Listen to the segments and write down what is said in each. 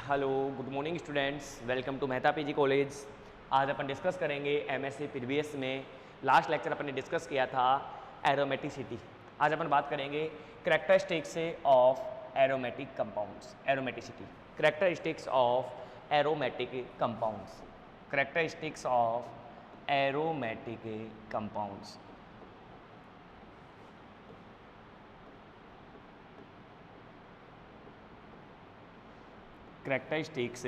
Hello good morning students, welcome to Mehta PG college. आज अपन discuss करेंगे एमएससी प्रीवियस में लास्ट लेक्चर अपन ने डिस्कस किया था एरोमेटिसिटी। आज अपन बात करेंगे characteristics of aromatic compounds. Aromaticity, characteristics of aromatic compounds, characteristics of aromatic compounds. Characteristics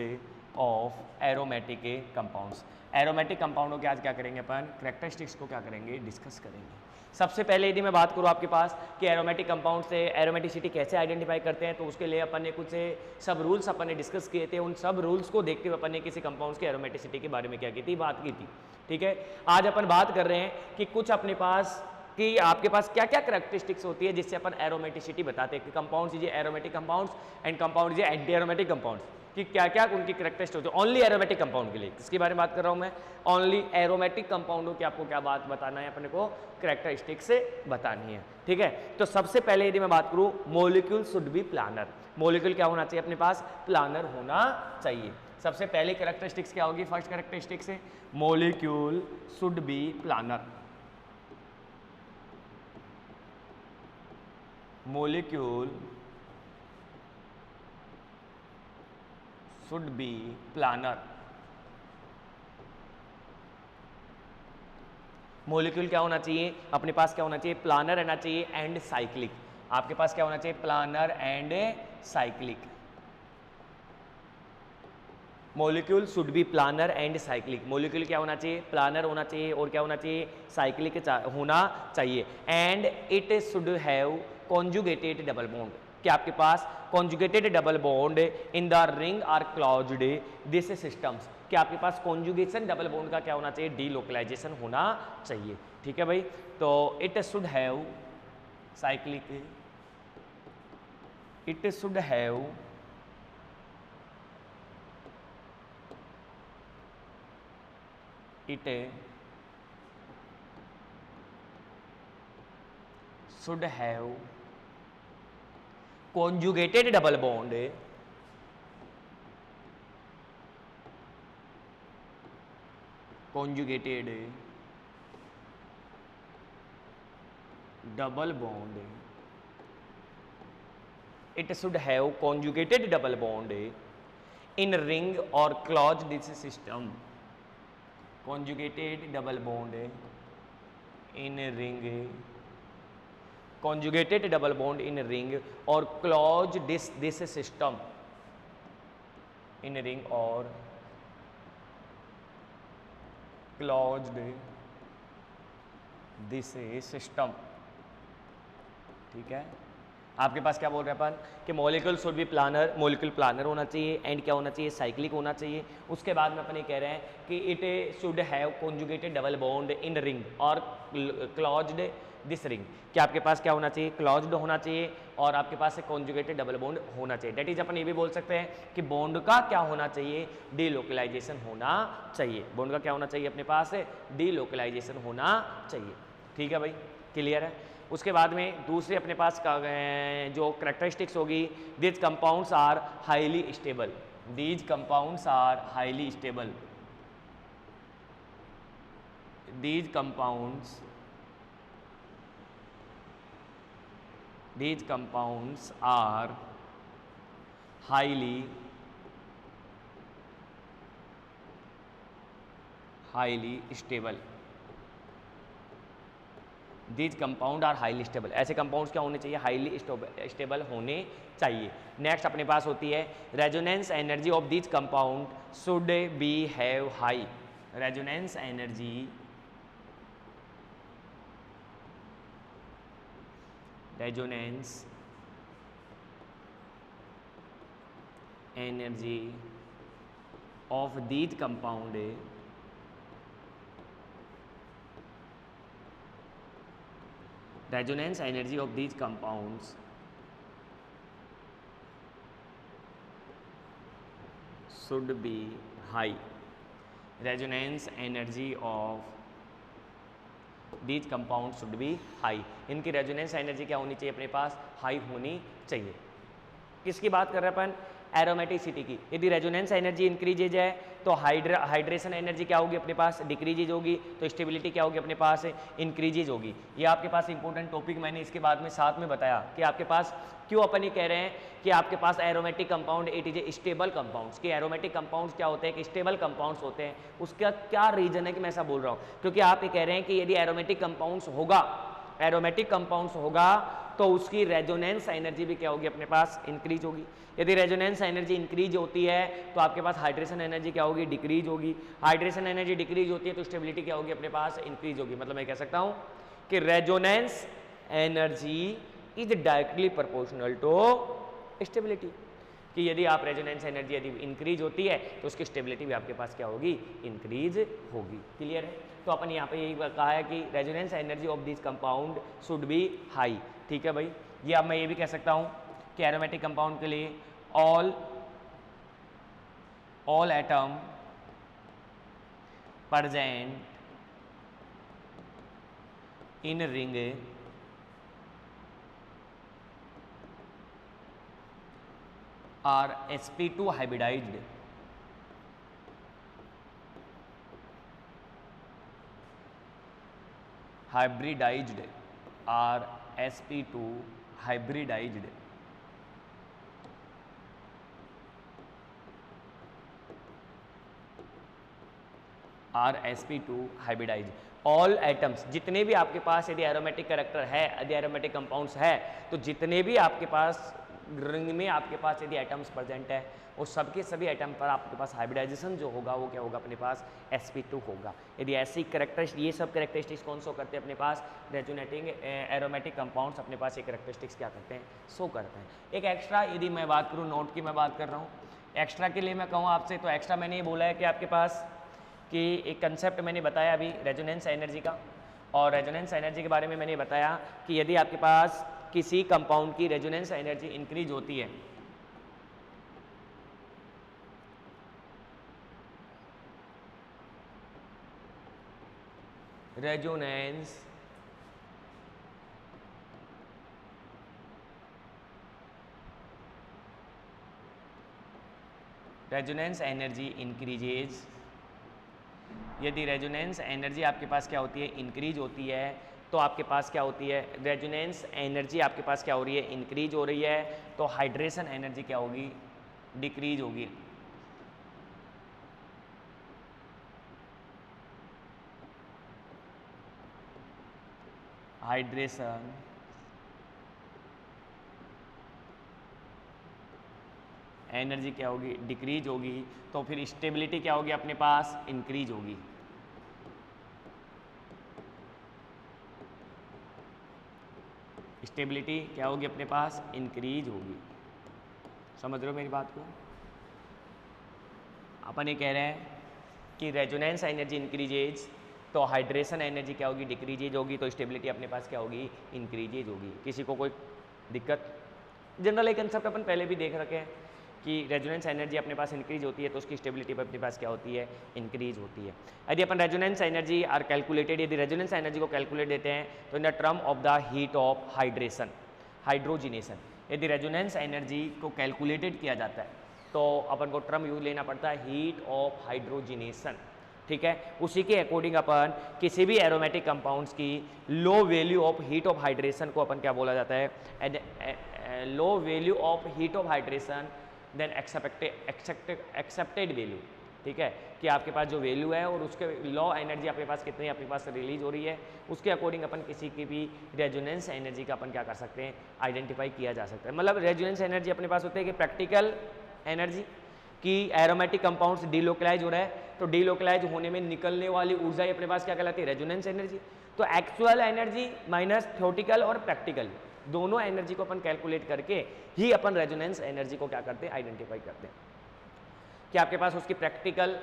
of aromatic compounds. Aromatic कंपाउंडों के आज क्या करेंगे अपन, कैरेक्टरिस्टिक्स को क्या करेंगे, डिस्कस करेंगे। सबसे पहले यदि मैं बात करूँ आपके पास कि एरोमेटिक कंपाउंड से एरोमेटिसिटी कैसे आइडेंटिफाई करते हैं, तो उसके लिए अपन ने कुछ सब रूल्स अपन ने डिस्कस किए थे। उन सब रूल्स को देखते हुए अपन ने किसी कंपाउंड्स की एरोमेटिसिटी के बारे में क्या की थी, बात की थी। ठीक है, आज अपन बात कर रहे हैं कि कुछ अपने पास कि आपके पास क्या क्या कैरेक्टरिस्टिक्स होती है जिससे अपन एरोमेटिसिटी बताते हैं कि कंपाउंड्स ये एरोमेटिक कंपाउंड्स एंड कंपाउंड्स ये एंटी एरोमेटिक कंपाउंड्स, कि क्या क्या उनकी कैरेक्टरिस्टिक्स होती है ओनली एरोमेटिक कंपाउंड के लिए। किसकी बारे में बात कर रहा हूं मैं, ओनली एरोमेटिक कंपाउंडों की आपको क्या बात बताना है, अपने को कैरेक्टरिस्टिक्स से बतानी है। ठीक है, तो सबसे पहले यदि मैं बात करूं, molecule should be planar. Molecule क्या होना चाहिए अपने पास, प्लानर होना चाहिए। सबसे पहले कैरेक्टरिस्टिक्स क्या होगी, फर्स्ट कैरेक्टरिस्टिक्स है molecule should be planar. Molecule should be planar. Molecule क्या होना चाहिए अपने पास, क्या होना चाहिए, प्लानर रहना चाहिए एंड साइक्लिक। आपके पास क्या होना चाहिए, planar and cyclic. Molecule should be planar and cyclic. Molecule क्या होना चाहिए, प्लानर होना चाहिए और क्या होना चाहिए, साइक्लिक होना चाहिए। And it should have conjugated double bond, कि आपके पास conjugated double bond in the ring are closed this systems, कि आपके पास कॉन्जुगेशन डबल बॉन्ड का क्या होना चाहिए, डीलोकलाइजेशन होना चाहिए। ठीक है भाई, तो it should have cyclic, it should have it should have conjugated double bond, conjugated double bond, it should have conjugated double bond in ring or closed this system, conjugated double bond in ring, conjugated double bond in ring or close this system, in ring or closed this system। ठीक है, आपके पास क्या बोल रहे हैं अपन कि molecule should be planar, molecule planar होना चाहिए एंड क्या होना चाहिए, साइक्लिक होना चाहिए। उसके बाद में अपन ये कह रहे हैं कि it should have conjugated double bond in ring और क्लोज्ड दिस रिंग, कि आपके पास क्या होना चाहिए, क्लोज्ड होना चाहिए और आपके पास कॉन्जुगेटेड डबल बॉन्ड होना चाहिए। दैट इज अपन ये भी बोल सकते हैं कि बॉन्ड का क्या होना चाहिए, डीलोकलाइजेशन होना चाहिए। बॉन्ड का क्या होना चाहिए अपने पास, डीलोकलाइजेशन होना चाहिए। ठीक है भाई, क्लियर है। उसके बाद में दूसरे अपने पास जो कैरेक्टरिस्टिक्स होगी, these compounds are highly stable, these compounds are highly stable, these compounds are highly stable, these compound are highly stable. ऐसे कंपाउंड्स क्या होने चाहिए, हाईली स्टेबल होने चाहिए। नेक्स्ट अपने पास होती है resonance energy of these compound should B have high, resonance energy of these compound resonance energy of these compounds should be high, resonance energy of these compounds should be high। इनकी resonance energy क्या होनी चाहिए अपने पास, high होनी चाहिए। किसकी बात कर रहे हैं अपन, एरोमेटिसिटी की। यदि रेजोनेंस एनर्जी इंक्रीजेज है तो हाइड्रेशन एनर्जी क्या होगी अपने पास, डिक्रीजेज होगी, तो स्टेबिलिटी क्या होगी अपने पास, इंक्रीजेज होगी। ये आपके पास इंपॉर्टेंट टॉपिक मैंने इसके बाद में साथ में बताया कि आपके पास क्यों अपन ये कह रहे हैं कि आपके पास aromatic compound it is a stable compounds, कि एरोमेटिक कंपाउंड्स क्या होते हैं कि स्टेबल कंपाउंड्स होते हैं। उसका क्या रीजन है कि मैं ऐसा बोल रहा हूँ, क्योंकि आप ये कह रहे हैं कि यदि एरोमेटिक कंपाउंड्स होगा तो उसकी रेजोनेंस एनर्जी भी क्या होगी अपने पास, इंक्रीज होगी। यदि रेजोनेंस एनर्जी इंक्रीज होती है तो आपके पास हाइड्रेशन एनर्जी क्या होगी, डिक्रीज होगी। हाइड्रेशन एनर्जी डिक्रीज होती है तो स्टेबिलिटी क्या होगी अपने पास, इंक्रीज होगी। मतलब मैं कह सकता हूँ कि resonance energy is directly proportional to stability, कि यदि आप रेजोनेंस एनर्जी यदि इंक्रीज होती है तो उसकी स्टेबिलिटी भी आपके पास क्या होगी, इंक्रीज होगी। क्लियर है? तो अपन यहाँ पे यही कहा है कि resonance energy of this compound should B high. ठीक है भाई। ये अब मैं ये भी कह सकता हूँ कि एरोमेटिक कंपाउंड के लिए all atom present in ring are sp2 hybridized, are sp2 hybridized, are sp2 hybridized। All atoms, जितने भी आपके पास यदि एरोमेटिक कैरेक्टर है, यदि एरोमेटिक कंपाउंड्स है, तो जितने भी आपके पास रिंग में आपके पास यदि एटम्स प्रेजेंट है वो सबके सभी एटम पर आपके पास हाइब्रिडाइजेशन जो होगा वो क्या होगा अपने पास, sp2 होगा। यदि ऐसी कैरेक्टरिस्टिक्स, ये सब कैरेक्टरिस्टिक्स कौन शो करते हैं अपने पास, रेजोनेटिंग एरोमेटिक कंपाउंड्स अपने पास ये कैरेक्टरिस्टिक्स क्या करते हैं, शो करते हैं। एक एक्स्ट्रा यदि मैं बात करूँ, नोट की मैं बात कर रहा हूँ, एक्स्ट्रा के लिए मैं कहूँ आपसे, तो एक्स्ट्रा मैंने ये बोला है कि आपके पास कि एक कंसेप्ट मैंने बताया अभी रेजोनेंस एनर्जी का, और रेजोनेंस एनर्जी के बारे में मैंने बताया कि यदि आपके पास किसी कंपाउंड की रेजोनेंस एनर्जी इंक्रीज होती है रेजोनेंस एनर्जी इंक्रीजेज, यदि रेजोनेंस एनर्जी आपके पास क्या होती है, इंक्रीज होती है, तो आपके पास क्या होती है, रेजोनेंस एनर्जी आपके पास क्या हो रही है, इंक्रीज हो रही है, तो हाइड्रेशन एनर्जी क्या होगी, डिक्रीज होगी। हाइड्रेशन एनर्जी क्या होगी, डिक्रीज होगी, तो फिर स्टेबिलिटी क्या होगी अपने पास, इंक्रीज होगी। स्टेबिलिटी क्या होगी अपने पास, इंक्रीज होगी। समझ रहे हो मेरी बात को? अपन ये कह रहे हैं कि रेजोनेंस एनर्जी इंक्रीजेज तो हाइड्रेशन एनर्जी क्या होगी, डिक्रीजेज होगी, तो स्टेबिलिटी अपने पास क्या होगी, इंक्रीजेज होगी। किसी को कोई दिक्कत? जनरल एक कंसेप्ट अपन पहले भी देख रखे हैं कि रेजोनेंस एनर्जी अपने पास इंक्रीज होती है तो उसकी स्टेबिलिटी अपने पास क्या होती है, इंक्रीज होती है। यदि अपन रेजोनेंस एनर्जी आर कैलकुलेटेड, यदि रेजोनेंस एनर्जी को कैलकुलेट देते हैं तो in the term of the heat of hydrogenation, यदि रेजोनेंस एनर्जी को कैलकुलेटेड किया जाता है तो अपन को टर्म यूज लेना पड़ता है हीट ऑफ हाइड्रोजिनेशन। ठीक है, उसी के अकॉर्डिंग अपन किसी भी एरोमेटिक कंपाउंड्स की low value of heat of hydration को अपन क्या बोला जाता है, low value of heat of hydration than accepted value. ठीक है, कि आपके पास जो वैल्यू है और उसके लो एनर्जी आपके पास कितनी अपने पास रिलीज हो रही है, उसके अकॉर्डिंग अपन किसी की भी रेजोनेंस एनर्जी का अपन क्या कर सकते हैं, आइडेंटिफाई किया जा सकता है। मतलब रेजोनेंस एनर्जी अपने पास होती है कि प्रैक्टिकल एनर्जी कि एरोमेटिक कंपाउंड्स डीलोकलाइज हो रहा है तो डीलोकलाइज होने में निकलने वाली ऊर्जा ही अपने पास क्या कहलाती है, रेजोनेंस एनर्जी। तो एक्चुअल एनर्जी माइनस थ्योरेटिकल और प्रैक्टिकल दोनों एनर्जी को अपन कैलकुलेट करके ही अपन रेजोनेंस एनर्जी को क्या करते हैं, आइडेंटिफाई करते हैं कि आपके पास उसकी प्रैक्टिकल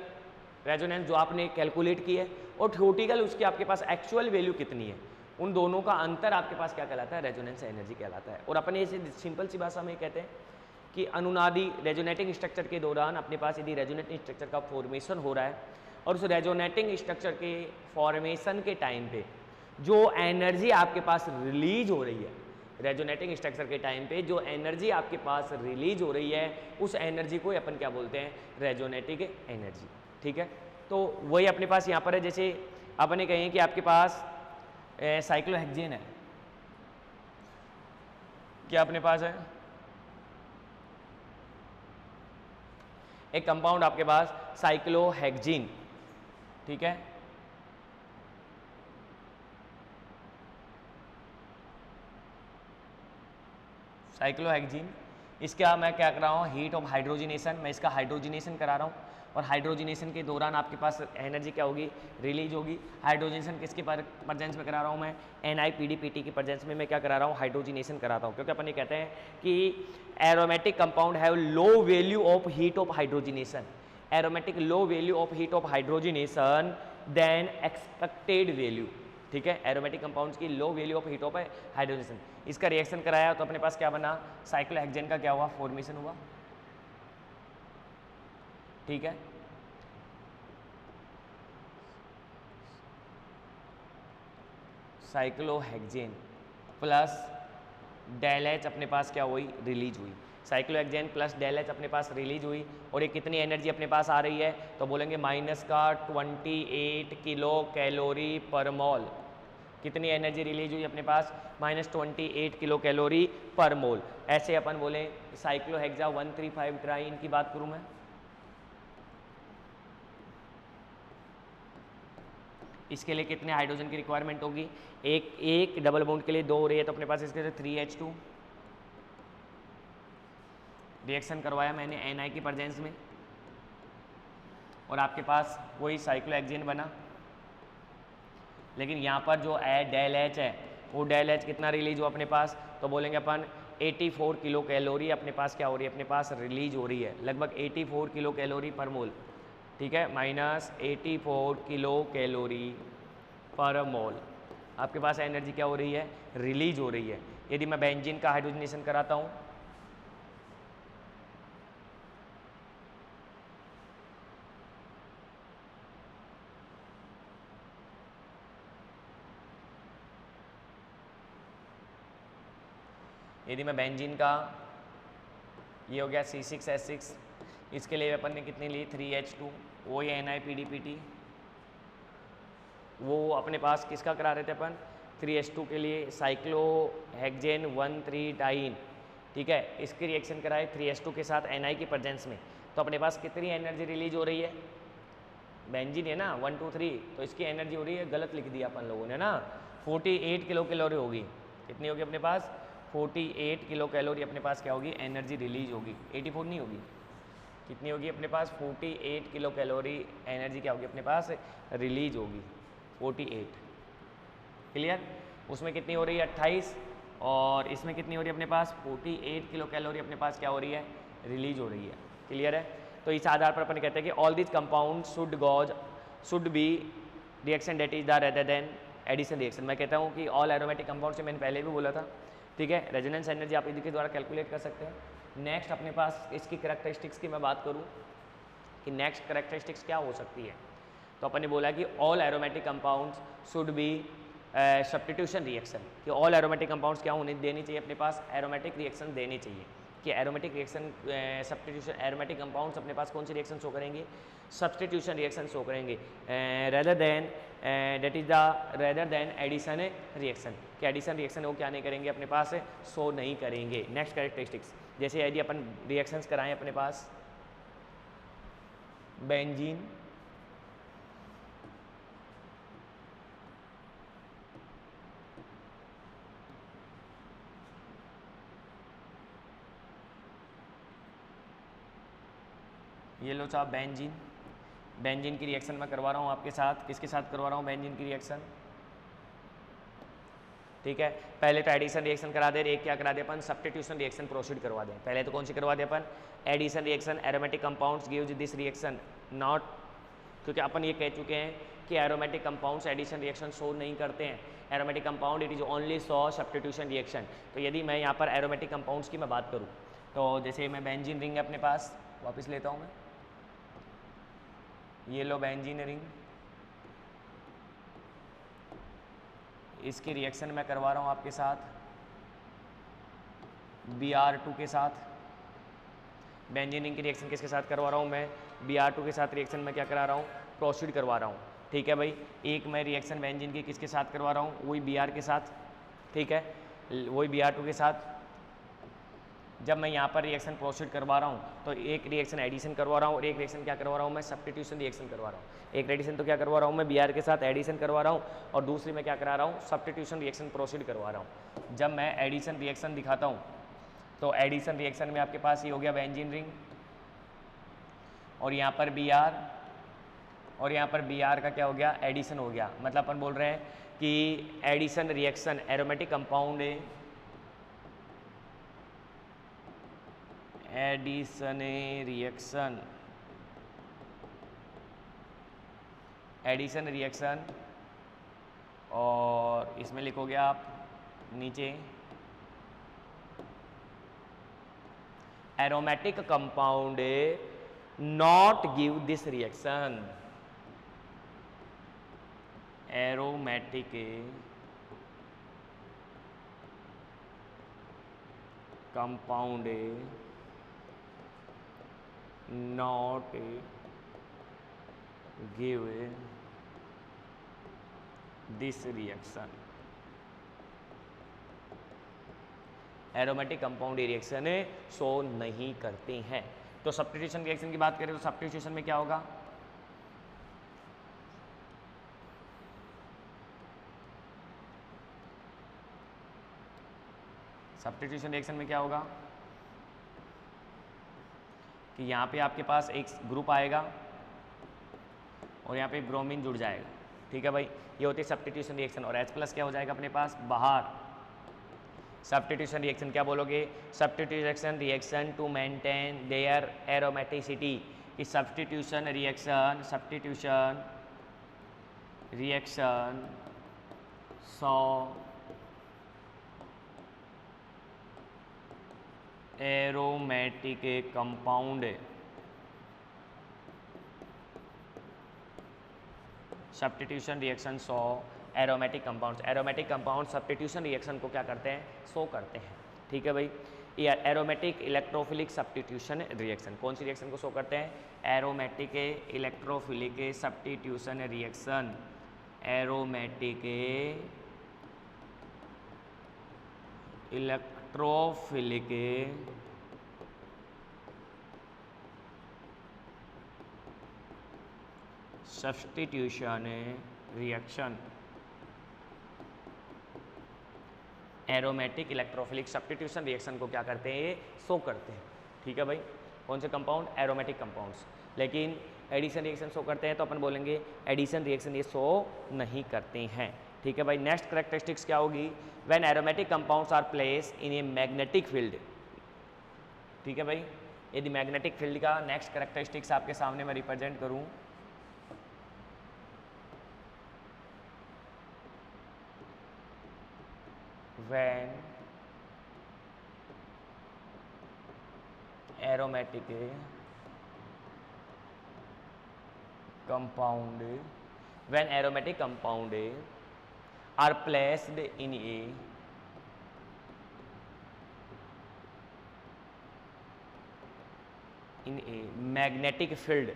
रेजोनेंस जो आपने कैलकुलेट की है और थ्योरेटिकल उसकी आपके पास एक्चुअल वैल्यू कितनी है, उन दोनों का अंतर आपके पास क्या कहलाता है, रेजोनेंस एनर्जी कहलाता है। और अपन ये सिंपल सी भाषा में कहते हैं कि अनुनादी रेजोनेटिंग स्ट्रक्चर के दौरान अपने पास यदि रेजोनेटिंग स्ट्रक्चर का फॉर्मेशन हो रहा है और उस रेजोनेटिंग स्ट्रक्चर के फॉर्मेशन के टाइम पे जो एनर्जी आपके पास रिलीज हो रही है रेजोनेटिंग स्ट्रक्चर के टाइम पे जो एनर्जी आपके पास रिलीज हो रही है उस एनर्जी को अपन क्या बोलते हैं, रेजोनेटिक एनर्जी। ठीक है, तो वही अपने पास यहाँ पर है। जैसे अपने कहें कि आपके पास साइक्लोहेक्सेन है, क्या अपने पास है एक कंपाउंड आपके पास साइक्लोहेक्सीन। ठीक है, साइक्लोहेक्सीन, इसका मैं क्या कर रहा हूँ, हीट ऑफ हाइड्रोजिनेशन, मैं इसका हाइड्रोजिनेशन करा रहा हूँ और हाइड्रोजिनेशन के दौरान आपके पास एनर्जी क्या होगी, रिलीज होगी। हाइड्रोजिनेशन किसके प्रेजेंस में करा रहा हूँ मैं, NiPDPT की प्रेजेंस में मैं क्या करा रहा हूँ, हाइड्रोजिनेशन कराता हूँ। क्योंकि अपन ये कहते हैं कि aromatic compound have low value of heat of hydrogenation, aromatic low value of heat of hydrogenation then expected value. ठीक है, एरोमेटिक कंपाउंड्स की low value of heat of hydrogen, इसका रिएक्शन कराया तो अपने पास क्या बना, साइक्लोहेक्सेन का क्या हुआ, फॉर्मेशन हुआ। ठीक है, साइक्लोहेक्सेन प्लस डेल एच अपने पास क्या हुई, रिलीज हुई। साइक्लोहेक्सेन प्लस डेल एच अपने पास रिलीज हुई और ये कितनी एनर्जी अपने पास आ रही है, तो बोलेंगे -28 किलो कैलोरी पर मोल। कितनी एनर्जी रिलीज हुई अपने पास, -28 किलो कैलोरी पर मोल। ऐसे अपन बोले साइक्लोहेक्सा 135 ट्राइन की बात करूं मैं, इसके लिए कितने हाइड्रोजन की रिक्वायरमेंट होगी, एक डबल बॉन्ड के लिए 2 हो रही है तो अपने पास इसके लिए 3H2 रिएक्शन करवाया मैंने Na की प्रेजेंस में और आपके पास वही साइक्लोहेक्सेन बना। लेकिन यहाँ पर जो डेल एच है वो डेल एच कितना रिलीज हुआ अपने पास, तो बोलेंगे अपन 84 किलो कैलोरी अपने पास क्या हो रही है, अपने पास रिलीज हो रही है, लगभग 84 किलो कैलोरी पर मोल। ठीक है, -84 किलो कैलोरी पर मोल आपके पास एनर्जी क्या हो रही है, रिलीज हो रही है। यदि मैं बेंजीन का हाइड्रोजनेशन कराता हूँ, यदि मैं बेंजीन का, ये हो गया C6H6, इसके लिए अपन ने कितनी ली, 3H2, वो ये NiPDPT, वो अपने पास किसका करा रहे थे अपन, 3H2 के लिए साइक्लोहेक्सेन 1,3 डाइन। ठीक है, इसकी रिएक्शन कराए 3H2 के साथ Na की प्रेजेंस में, तो अपने पास कितनी एनर्जी रिलीज हो रही है, बेंजीन है ना 1 2 3, तो इसकी एनर्जी हो रही है, गलत लिख दिया अपन लोगों ने ना, 48 किलो कैलोरी होगी। कितनी होगी अपने पास, 48 किलो कैलोरी अपने पास क्या होगी, एनर्जी रिलीज होगी, 84 नहीं होगी, कितनी होगी अपने पास, 48 किलो कैलोरी एनर्जी क्या होगी अपने पास, रिलीज होगी 48। क्लियर, उसमें कितनी हो रही है 28 और इसमें कितनी हो रही है अपने पास 48 किलो कैलोरी अपने पास क्या हो रही है, रिलीज हो रही है। क्लियर है, तो इस आधार पर अपन कहते हैं कि all this compound should be reaction that is the rather than addition reaction. मैं कहता हूँ कि ऑल एरोमेटिक कंपाउंड से मैंने पहले भी बोला था। ठीक है, रेजोनेंस एनर्जी आप इनके द्वारा कैलकुलेट कर सकते हैं। नेक्स्ट अपने पास इसकी कैरेक्टरिस्टिक्स की मैं बात करूँ कि नेक्स्ट कैरेक्टरिस्टिक्स क्या हो सकती है, तो अपन ने बोला कि all aromatic compounds should be substitution reaction, कि ऑल एरोमेटिक कंपाउंड्स क्या होने देनी चाहिए अपने पास, एरोमेटिक रिएक्शन देनी चाहिए। कि aromatic reaction substitution, aromatic compounds अपने पास कौन सी रिएक्शन शो करेंगे, सब्स्टिट्यूशन रिएक्शन शो करेंगे, rather than that is the rather than addition reaction, कि एडिशन रिएक्शन वो क्या नहीं करेंगे अपने पास, शो नहीं करेंगे। नेक्स्ट कैरेक्टरिस्टिक्स, जैसे यदि अपन रिएक्शंस कराएं अपने पास बेंजीन ये लो साहब बेंजीन की रिएक्शन मैं करवा रहा हूँ आपके साथ, किसके साथ करवा रहा हूँ बेंजीन की रिएक्शन। ठीक है, पहले तो एडिशन रिएक्शन करा दे, एक क्या करा दे अपन, सब्स्टिट्यूशन रिएक्शन प्रोसीड करवा दें। पहले तो कौन सी करवा दे अपन, addition reaction, aromatic compounds gives this reaction not, क्योंकि अपन ये कह चुके हैं कि aromatic compounds addition reaction show नहीं करते हैं, aromatic compound it is only show substitution reaction. तो यदि मैं यहाँ पर एरोमेटिक कंपाउंड्स की मैं बात करूँ, तो जैसे मैं बेंजीन रिंग अपने पास वापस लेता हूँ मैं, ये लो बेंजीन रिंग, इसकी रिएक्शन मैं करवा रहा हूँ आपके साथ Br2 के साथ, बेंजीन रिंग की रिएक्शन किसके साथ करवा रहा हूँ मैं, Br2 के साथ रिएक्शन मैं क्या करा रहा हूँ, प्रोसीड करवा रहा हूँ। ठीक है भाई, एक मैं रिएक्शन बेंजीन की किसके साथ करवा रहा हूँ, वही Br के साथ, ठीक है, वही Br2 के साथ। जब मैं यहाँ पर रिएक्शन प्रोसीड करवा रहा हूँ तो एक रिएक्शन एडिशन करवा रहा हूँ और एक रिएक्शन क्या करवा रहा हूँ मैं, सब्स्टिट्यूशन रिएक्शन करवा रहा हूँ। एक एडिशन तो क्या करवा रहा हूँ मैं, Br के साथ एडिशन करवा रहा हूँ और दूसरी में क्या करा रहा हूँ, सब्स्टिट्यूशन रिएक्शन प्रोसीड करवा रहा हूँ। जब मैं एडिशन रिएक्शन दिखाता हूँ तो एडिशन रिएक्शन में आपके पास ये हो गया बेंजीन रिंग और यहाँ पर Br और यहाँ पर Br का क्या हो गया, एडिशन हो गया। मतलब अपन बोल रहे हैं कि addition reaction aromatic compound addition reaction और इसमें लिखोगे आप नीचे aromatic compound not give this reaction, aromatic compound not give this reaction, aromatic compound reaction show नहीं करते हैं। तो सब्स्टिट्यूशन रिएक्शन की बात करें तो सब्स्टिट्यूशन में क्या होगा, सब्स्टिट्यूशन रिएक्शन में क्या होगा कि यहाँ पे आपके पास एक ग्रुप आएगा और यहाँ पे ब्रोमीन जुड़ जाएगा। ठीक है भाई, ये होती है सब्स्टिट्यूशन रिएक्शन। और H+ क्या हो जाएगा अपने पास बाहर। सब्स्टिट्यूशन रिएक्शन क्या बोलोगे, substitution reaction to maintain their aromaticity, कि substitution reaction so aromatic compound, substitution reaction show aromatic compounds. Aromatic compound substitution reaction को क्या करते हैं, शो करते हैं। ठीक है भाई, ये एरोमेटिक इलेक्ट्रोफिलिक सब्स्टिट्यूशन रिएक्शन कौन सी रिएक्शन को शो करते हैं, aromatic electrophilic substitution reaction, aromatic electrophilic substitution reaction, aromatic electrophilic substitution reaction को क्या करते हैं, ये शो करते हैं। ठीक है भाई, कौन से कंपाउंड, एरोमेटिक कंपाउंड्स। लेकिन एडिशन रिएक्शन शो करते हैं तो अपन बोलेंगे एडिशन रिएक्शन ये शो नहीं करते हैं। ठीक है भाई, नेक्स्ट कैरेक्टरिस्टिक्स क्या होगी, when aromatic compounds are place in a magnetic field. ठीक है भाई, यदि मैग्नेटिक फील्ड का नेक्स्ट कैरेक्टरिस्टिक्स आपके सामने मैं रिप्रेजेंट करूं, when aromatic compound are placed in a magnetic field,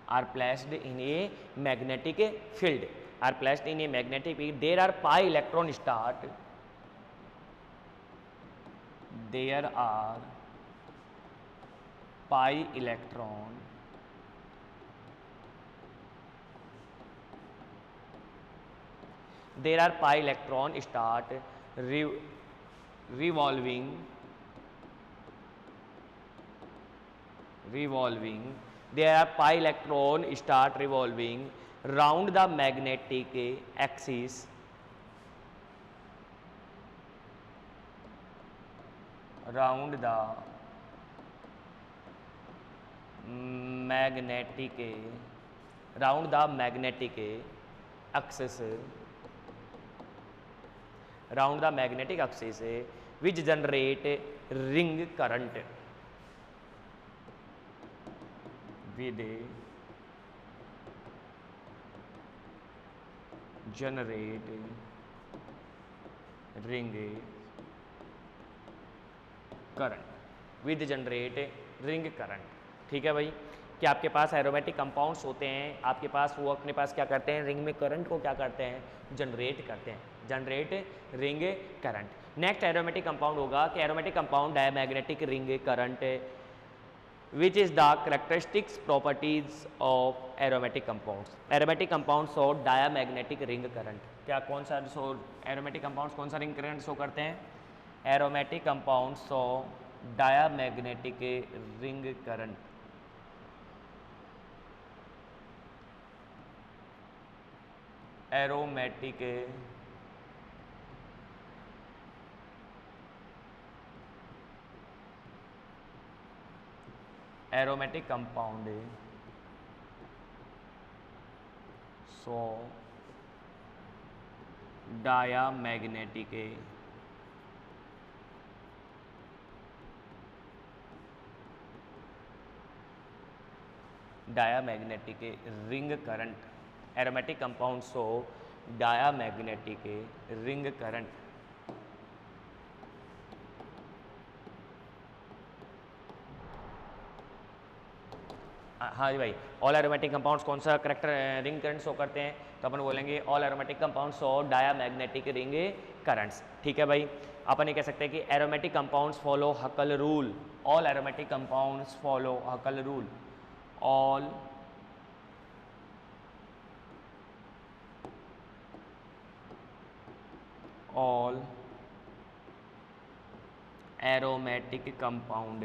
are placed in a magnetic field, there are pi electron start, there are pi electron start revolving, there are pi electron start revolving round the magnetic axis, round the magnetic axis, which generate ring current with generate ring current with generate ring current. ठीक है भाई, कि आपके पास aromatic compounds होते हैं, आपके पास वो अपने पास क्या करते हैं, रिंग में करंट को क्या करते हैं, जनरेट करते हैं, generate ring current. Next aromatic compound होगा कि aromatic compound diamagnetic ring current which is the characteristics properties of aromatic compounds। aromatic compounds और diamagnetic ring current, क्या कौन सा aromatic compounds कौन सा ring current शो करते हैं, aromatic compounds और diamagnetic ring current। aromatic aromatic compound so diamagnetic ring current. Aromatic compound so diamagnetic ring current. हाँ जी भाई, ऑल एरोमेटिक कंपाउंड्स कौन सा करेक्टर रिंग करंट शो करते हैं, तो अपन बोलेंगे all aromatic compounds show diamagnetic ring currents. ठीक है भाई, अपन ये कह सकते हैं कि aromatic compounds follow हकल rule. All aromatic compounds follow हकल rule. All aromatic compound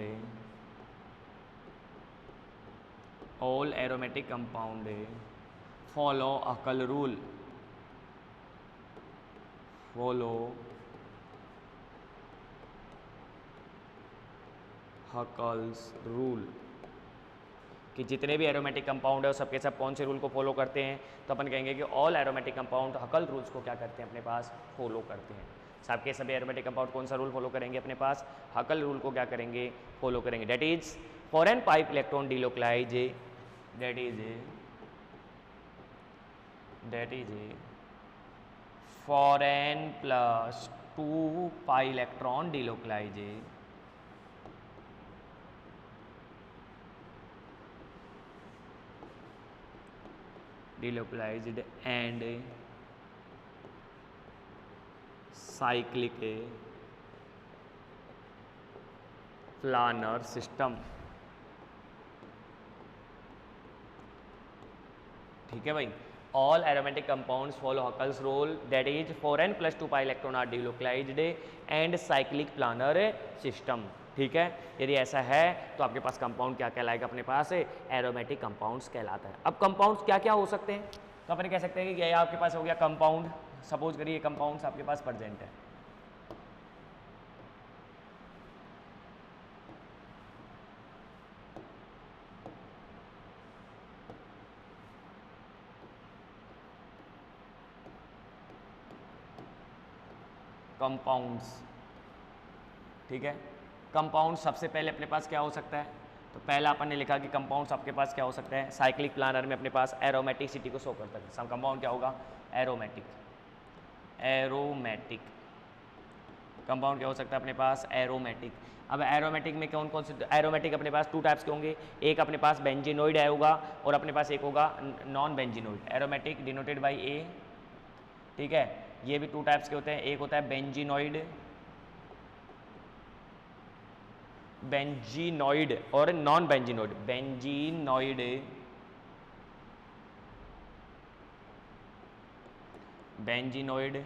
all aromatic compound follow Huckel rule। follow Huckel's rule कि जितने भी एरोमेटिक कंपाउंड है सबके सब कौन से रूल को फॉलो करते हैं, तो अपन कहेंगे कि ऑल एरोमेटिक कंपाउंड हकल रूल्स को क्या करते हैं, अपने पास फॉलो करते हैं। सबके सभी एरोमेटिक कंपाउंड कौन सा रूल फॉलो करेंगे, अपने पास हकल रूल को क्या करेंगे, फॉलो करेंगे। That is foreign pi electron delocalize, that is foreign plus 2 pi electron delocalized and cyclic planar system। ठीक है भाई, all aromatic compounds follow Huckel's rule, that is 4n + 2 pi electron are delocalized and cyclic planar system. ठीक है, यदि ऐसा है तो आपके पास कंपाउंड क्या कहलाएगा, अपने पास एरोमेटिक कंपाउंड्स कहलाता है। अब कंपाउंड्स क्या क्या हो सकते हैं, तो अपन कह सकते हैं कि ये आपके पास हो गया कंपाउंड। सपोज करिए कंपाउंड्स आपके पास प्रेजेंट है, कंपाउंड्स। ठीक है, कंपाउंड सबसे पहले अपने पास क्या हो सकता है, तो पहला अपन ने लिखा कि कंपाउंड्स आपके पास क्या हो सकता है, साइक्लिक प्लानर में अपने पास एरोमेटिसिटी को शो करता है। सब कंपाउंड क्या होगा, एरोमेटिक। एरोमेटिक कंपाउंड क्या हो सकता है अपने पास, एरोमेटिक। अब एरोमेटिक में कौन कौन से एरोमेटिक अपने पास टू टाइप्स के होंगे, एक अपने पास बेंजीनोइड होगा और अपने पास एक होगा non benzenoid. Aromatic denoted by A. ठीक है, ये भी टू टाइप्स के होते हैं, एक होता है बेंजीनोइड, बेंजीनोइड और नॉन बेंजीनोइड। बेंजीनोइड, बेंजीनोइड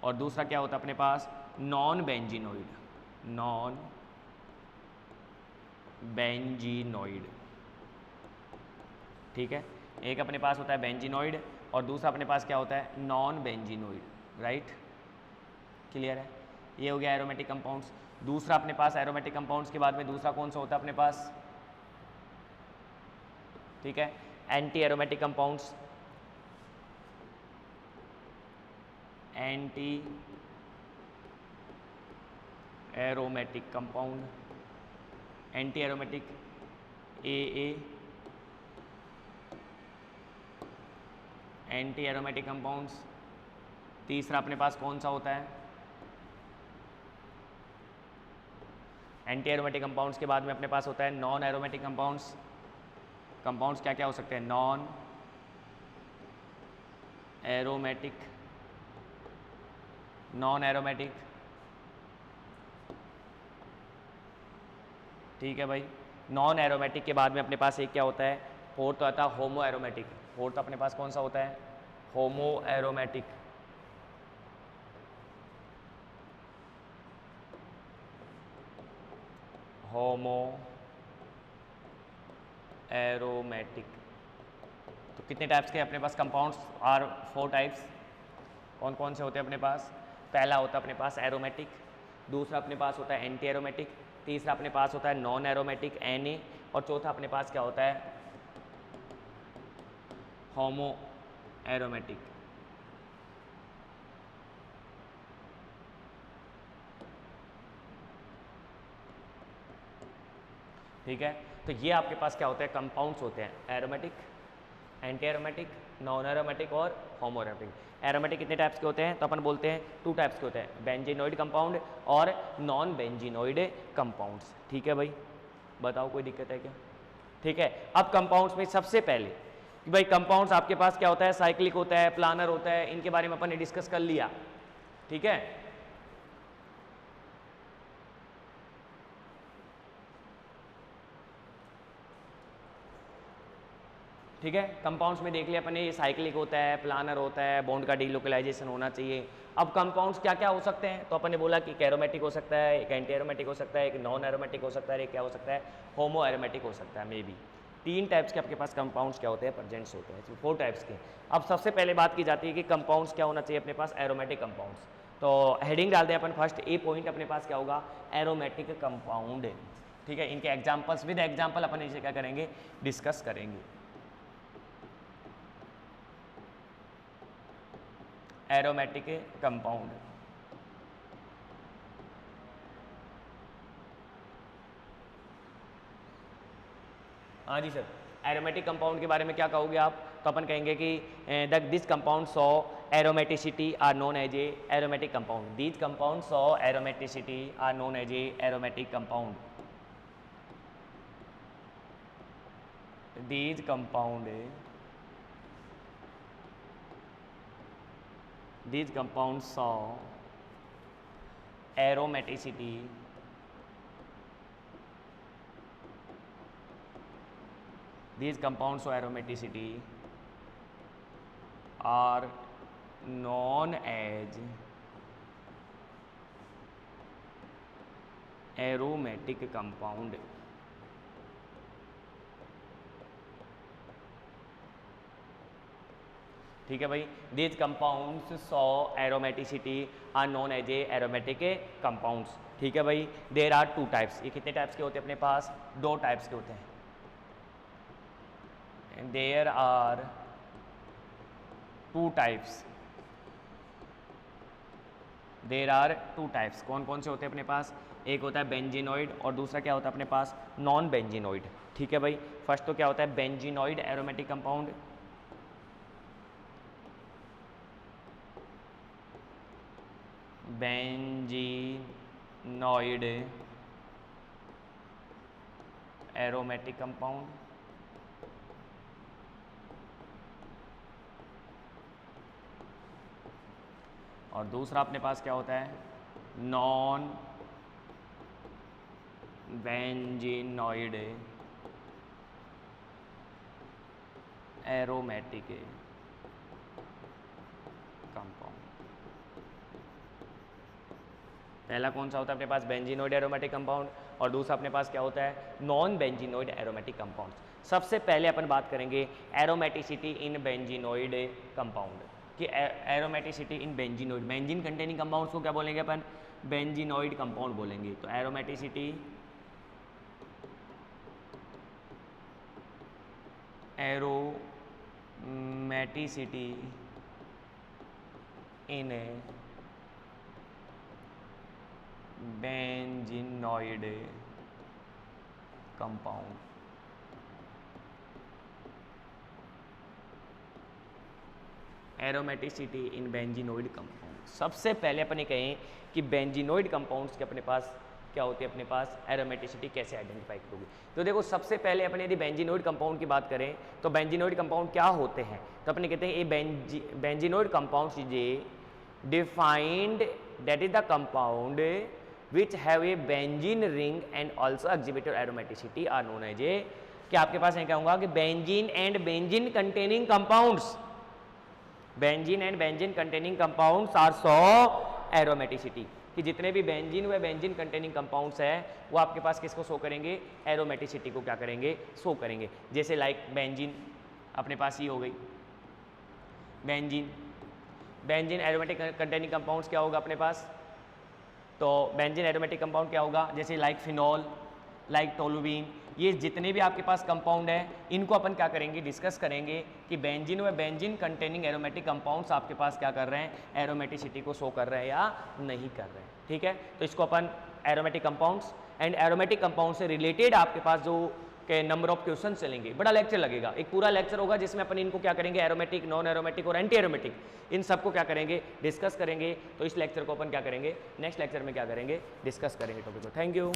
और दूसरा क्या होता है अपने पास, नॉन बेंजीनोइड। Non benzenoid. ठीक है, एक अपने पास होता है बेंजीनोइड और दूसरा अपने पास क्या होता है, नॉन बेंजीनोइड। राइट, क्लियर है, ये हो गया एरोमेटिक कंपाउंड्स। दूसरा अपने पास एरोमेटिक कंपाउंड्स के बाद में दूसरा कौन सा होता है अपने पास, ठीक है, anti aromatic compounds. Anti aromatic compound, anti aromatic A, anti aromatic compounds तीसरा अपने पास कौन सा होता है? एंटी एरोमेटिक कंपाउंड्स के बाद में अपने पास होता है नॉन एरोमेटिक कंपाउंड्स। कंपाउंड्स क्या क्या हो सकते हैं? नॉन एरोमेटिक, नॉन एरोमेटिक, ठीक है भाई। नॉन एरोमेटिक के बाद में अपने पास एक क्या होता है? फोर्थ आता है होमो एरोमेटिक। फोर्थ अपने पास कौन सा होता है? होमो एरोमेटिक। होमो एरोमेटिक। तो कितने टाइप्स के अपने पास कंपाउंड्स? Are 4 types. कौन कौन से होते हैं अपने पास? पहला होता है अपने पास एरोमेटिक, दूसरा अपने पास होता है एंटी एरोमेटिक, तीसरा अपने पास होता है नॉन एरोमेटिक Na, और चौथा अपने पास क्या होता है? होमो एरोमेटिक। ठीक है, तो ये आपके पास क्या होते हैं? कंपाउंड्स होते हैं, aromatic, anti aromatic, non aromatic और होमो एरोमेटिक। एरोमेटिक कितने टाइप्स के होते हैं? तो अपन बोलते हैं 2 टाइप्स के होते हैं, बेंजीनोइड कंपाउंड और नॉन बेंजीनोइड कंपाउंड्स। ठीक है भाई, बताओ कोई दिक्कत है क्या? ठीक है, अब कंपाउंड्स में सबसे पहले कि भाई कंपाउंड्स आपके पास क्या होता है? साइक्लिक होता है, प्लानर होता है, इनके बारे में अपन ने डिस्कस कर लिया। ठीक है, ठीक है, कंपाउंड्स में देख लिया अपन ने, ये साइक्लिक होता है, प्लानर होता है, बॉन्ड का डीलोकलाइजेशन होना चाहिए। अब कंपाउंड्स क्या क्या हो सकते हैं? तो अपन ने बोला कि एक एरोमेटिक हो सकता है, एक एंटी एरोमेटिक हो सकता है, एक नॉन एरोमेटिक हो सकता है, एक क्या हो सकता है? होमो एरोमेटिक हो सकता है। मे बी 3 टाइप्स के आपके पास कंपाउंड्स क्या होते हैं? प्रेजेंट्स होते हैं, 4 टाइप्स के। अब सबसे पहले बात की जाती है कि कंपाउंड्स क्या होना चाहिए अपने पास? Aromatic compounds. तो हेडिंग डाल दें अपन फर्स्ट, ए पॉइंट अपने पास क्या होगा? Aromatic compound. ठीक है, इनके एग्जाम्पल्स, विद एग्जाम्पल अपन इसे क्या करेंगे? डिस्कस करेंगे। एरोमेटिक कंपाउंड, हाँ जी सर, एरोमेटिक कंपाउंड के बारे में क्या कहोगे आप? तो अपन कहेंगे कि this compound saw aromaticity are known as a aromatic compound. These compound saw aromaticity are known as a aromatic compound. These compound, these compounds saw aromaticity these compounds saw aromaticity are known as aromatic compound। ठीक है भाई, these compounds saw aromaticity are known as a aromatic compounds। ठीक है भाई, there are 2 types। ये कितने types के होते हैं अपने पास? 2 टाइप्स के होते हैं। There are 2 types। There are 2 types। कौन कौन से होते हैं अपने पास? एक होता है बेंजीनोइड और दूसरा क्या होता है अपने पास? Non benzenoid. ठीक है भाई, फर्स्ट तो क्या होता है? Benzenoid aromatic compound. Benzenoid aromatic compound, और दूसरा अपने पास क्या होता है? Non benzenoid aromatic compound. पहला कौन सा होता है अपने पास? बेंजीनोइड एरोमेटिक कंपाउंड, और दूसरा अपने पास क्या होता है? Non benzenoid aromatic compound. सबसे पहले अपन बात करेंगे एरोमेटिसिटी इन बेंजीनोइड कंपाउंड कि एरोमेटिसिटी इन बेंजीनोइड, बेंजीन कंटेनिंग कंपाउंड्स को क्या बोलेंगे अपन? बेंजीनोइड कंपाउंड बोलेंगे। तो एरोमेटिसिटी एरोमेटिसिटी इन बेंजीनोइड कंपाउंड। एरोमेटिसिटी इन बेंजीनोइड कंपाउंड। सबसे पहले अपने कहें कि बेंजीनोइड कंपाउंड्स के अपने पास क्या होती है, अपने पास एरोमेटिसिटी कैसे आइडेंटिफाई करोगे। तो देखो सबसे पहले अपने यदि बेंजीनोइड कंपाउंड की बात करें तो बेंजीनोइड कंपाउंड क्या होते हैं, तो अपने कहते हैं ये benzenoid compounds is a defined that is the compound which have a benzene ring and also exhibit aromaticity are known as a, कि आपके पास मैं कहूँगा कि benzene and benzene containing compounds, benzene and benzene containing compounds are so aromaticity, कि जितने भी benzene व बेंजीन कंटेनिंग कंपाउंड्स है वो आपके पास किसको शो करेंगे, एरोमेटिसिटी को क्या करेंगे, शो करेंगे। जैसे लाइक बेंजीन अपने पास ये हो गई benzene, benzene aromatic containing compounds क्या होगा अपने पास, तो बेंजीन एरोमेटिक कंपाउंड क्या होगा, जैसे लाइक फिनॉल, लाइक टोलुवीन, ये जितने भी आपके पास कंपाउंड है इनको अपन क्या करेंगे, डिस्कस करेंगे कि बेंजीन व बेंजीन कंटेनिंग एरोमेटिक कंपाउंड्स आपके पास क्या कर रहे हैं, एरोमेटिसिटी को शो कर रहे हैं या नहीं कर रहे हैं। ठीक है, तो इसको अपन aromatic compounds and aromatic compound से रिलेटेड आपके पास जो के नंबर ऑफ क्वेश्चन चलेंगे, बड़ा लेक्चर लगेगा, एक पूरा लेक्चर होगा जिसमें अपन इनको क्या करेंगे, एरोमेटिक, नॉन एरोमेटिक और एंटी एरोमेटिक, इन सबको क्या करेंगे, डिस्कस करेंगे। तो इस लेक्चर को अपन क्या करेंगे, नेक्स्ट लेक्चर में क्या करेंगे, डिस्कस करेंगे टॉपिक को। Thank you.